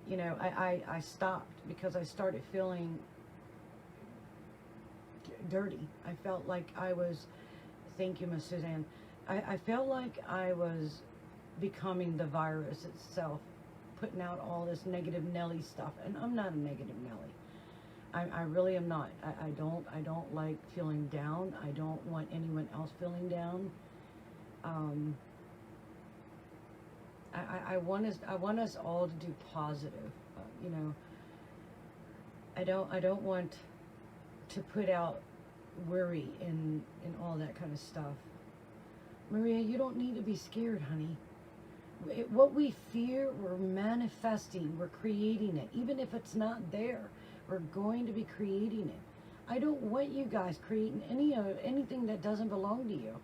you know, I stopped because I started feeling dirty. I felt like I was, thank you, Miss Suzanne, I felt like I was becoming the virus itself, putting out all this negative Nelly stuff, and I'm not a negative Nelly. I really am not. I don't like feeling down. I don't want anyone else feeling down. I want us all to do positive. You know, I don't want to put out worry and all that kind of stuff. Maria, you don't need to be scared, honey. What we fear, we're manifesting, we're creating it. Even if it's not there, we're going to be creating it. I don't want you guys creating anything that doesn't belong to you.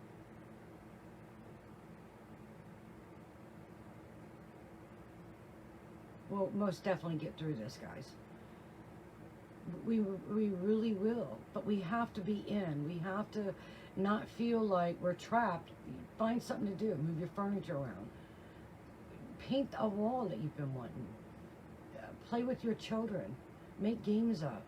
We'll most definitely get through this, guys. We really will, but we have to be in. We have to not feel like we're trapped. Find something to do. Move your furniture around. Paint a wall that you've been wanting. Play with your children. Make games up.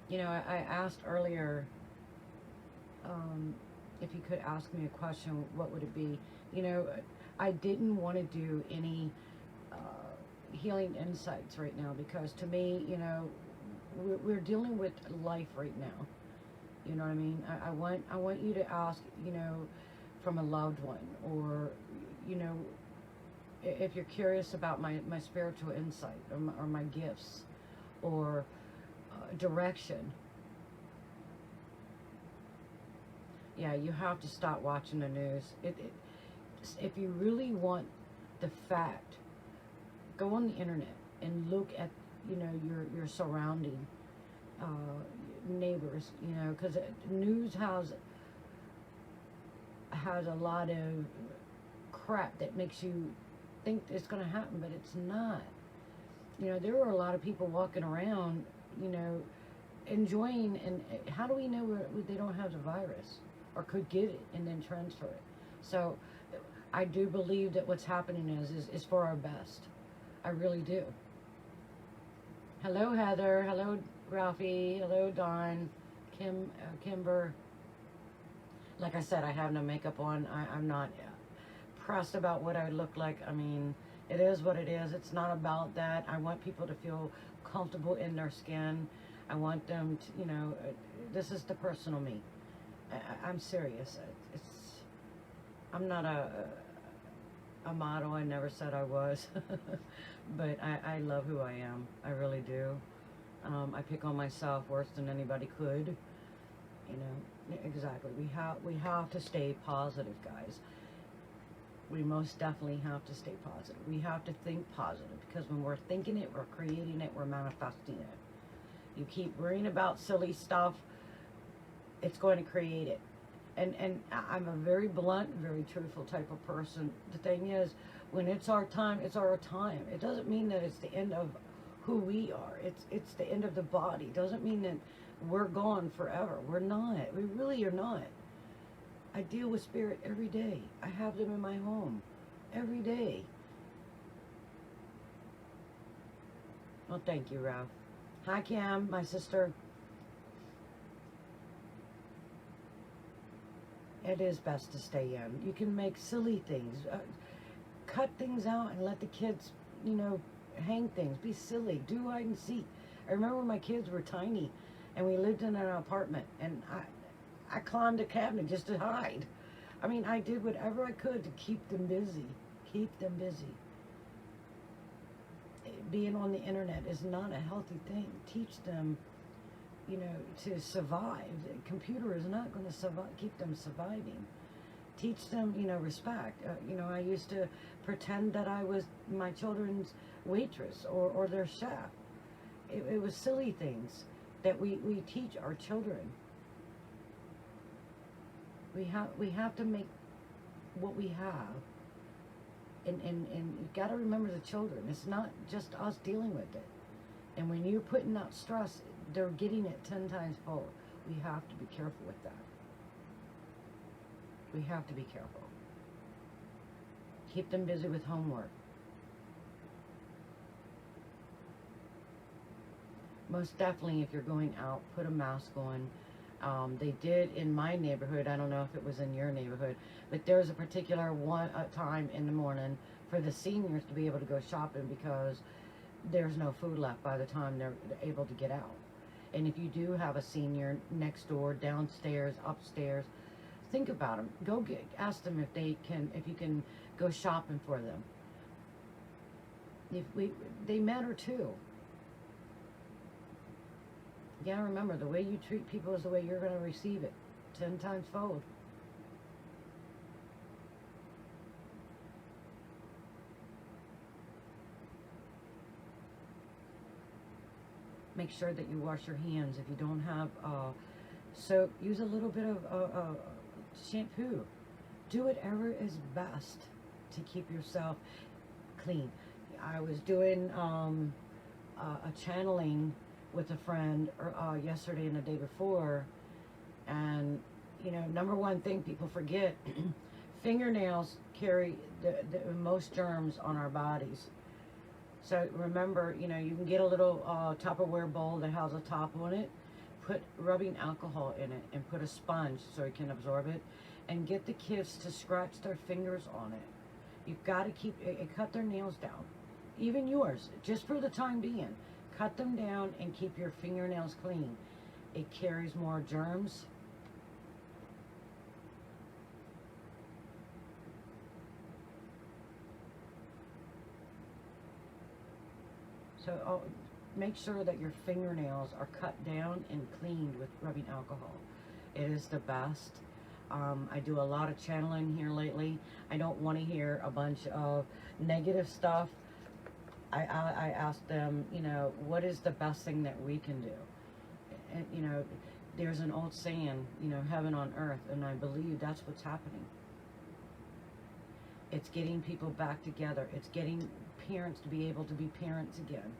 You know, I asked earlier if you could ask me a question, what would it be? You know, I didn't want to do any healing insights right now because to me, you know, we're dealing with life right now. You know what I mean? I want you to ask, you know, from a loved one, or, you know, if you're curious about my spiritual insight or my gifts or direction. Yeah, you have to stop watching the news. If you really want the fact, go on the internet and look at, you know, your surrounding neighbors, you know, because news has a lot of crap that makes you think it's going to happen, but it's not. You know, there are a lot of people walking around, you know, enjoying, and how do we know they don't have the virus or could get it and then transfer it? So I do believe that what's happening is for our best. I really do. Hello, Heather. Hello, Ralphie. Hello, Dawn. Kimber. Like I said, I have no makeup on. I'm not pressed about what I look like. I mean, it is what it is. It's not about that. I want people to feel comfortable in their skin. I want them to, you know, this is the personal me. I'm serious. I'm not a model. I never said I was. But I love who I am. I really do. I pick on myself worse than anybody could. You know, exactly. We have to stay positive, guys. We most definitely have to stay positive. We have to think positive, because when we're thinking it, we're creating it, we're manifesting it. You keep worrying about silly stuff, it's going to create it. And I'm a very blunt, very truthful type of person. The thing is, when it's our time, it's our time. It doesn't mean that it's the end of who we are. It's the end of the body. It doesn't mean that we're gone forever. We're not. We really are not. I deal with spirit every day. I have them in my home every day. Well, thank you, Ralph. Hi, Cam, my sister. It is best to stay in. You can make silly things. Cut things out and let the kids, you know, hang things. Be silly. Do hide and seek. I remember when my kids were tiny and we lived in an apartment, and I climbed a cabinet just to hide. I mean, I did whatever I could to keep them busy. Keep them busy. Being on the internet is not a healthy thing. Teach them, you know, to survive. The computer is not going to survive, keep them surviving. Teach them, you know, respect. You know, I used to pretend that I was my children's waitress or their chef. It was silly things that we teach our children. We have to make what we have, and you got to remember the children. It's not just us dealing with it. And when you're putting out stress, they're getting it 10 times full. We have to be careful with that. We have to be careful. Keep them busy with homework. Most definitely, if you're going out, put a mask on. They did in my neighborhood. I don't know if it was in your neighborhood, but there's a particular time in the morning for the seniors to be able to go shopping because there's no food left by the time they're able to get out. And if you do have a senior next door, downstairs, upstairs, think about them. Ask them if you can go shopping for them. They matter too. You gotta remember, the way you treat people is the way you're gonna receive it, 10 times fold. Make sure that you wash your hands. If you don't have soap, use a little bit of shampoo. Do whatever is best to keep yourself clean. I was doing a channeling with a friend yesterday and the day before, and number one thing people forget, fingernails carry the most germs on our bodies. So remember, you can get a little Tupperware bowl that has a top on it, put rubbing alcohol in it, and put a sponge so it can absorb it, and get the kids to scratch their fingers on it. You've got to keep it, cut their nails down, even yours, just for the time being. Cut them down and keep your fingernails clean. It carries more germs. So make sure that your fingernails are cut down and cleaned with rubbing alcohol. It is the best. I do a lot of channeling here lately. I don't want to hear a bunch of negative stuff. I asked them, what is the best thing that we can do? And, there's an old saying, heaven on earth, and I believe that's what's happening. It's getting people back together. It's getting parents to be able to be parents again.